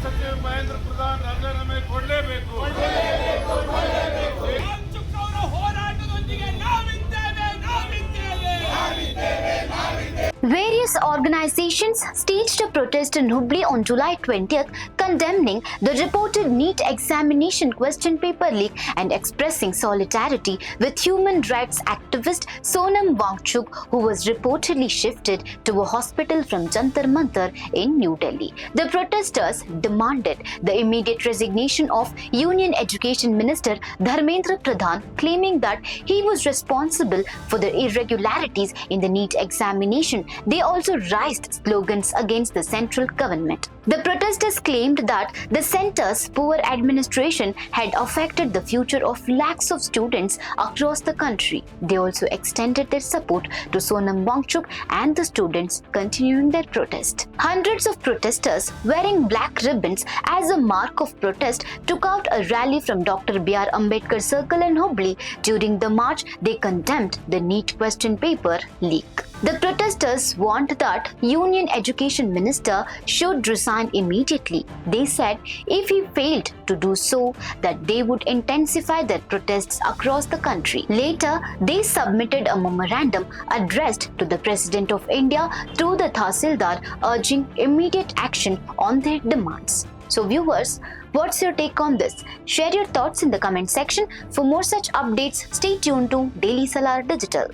ಸಚಿವ ಮಹೇಂದ್ರ ಪ್ರಧಾನ್ ರಾಜೀನಾಮೆ ಕೊಡಲೇಬೇಕು. ವಾಂಗ್ಚುಕ್ ಅವರ ಹೋರಾಟದೊಂದಿಗೆ ನಾವಿದ್ದೇವೆ. Various organizations staged a protest in Hubballi on July 20th, condemning the reported NEET examination question paper leak and expressing solidarity with human rights activist Sonam Wangchuk, who was reportedly shifted to a hospital from Jantar Mantar in New Delhi. The protesters demanded the immediate resignation of Union Education Minister Dharmendra Pradhan, claiming that he was responsible for the irregularities in the NEET examination. They also raised slogans against the central government. The protesters claimed that the centre's poor administration had affected the future of lakhs of students across the country. They also extended their support to Sonam Wangchuk and the students continuing their protest. Hundreds of protesters wearing black ribbons as a mark of protest took out a rally from Dr. B.R. Ambedkar Circle in Hubballi. During the march, they condemned the NEET question paper leak. The protesters want that Union Education Minister should resign immediately. They said if he failed to do so, that they would intensify their protests across the country. Later, they submitted a memorandum addressed to the President of India through the Tahsildar, urging immediate action on their demands. So viewers, what's your take on this? Share your thoughts in the comment section. For more such updates, stay tuned to Daily Salar Digital.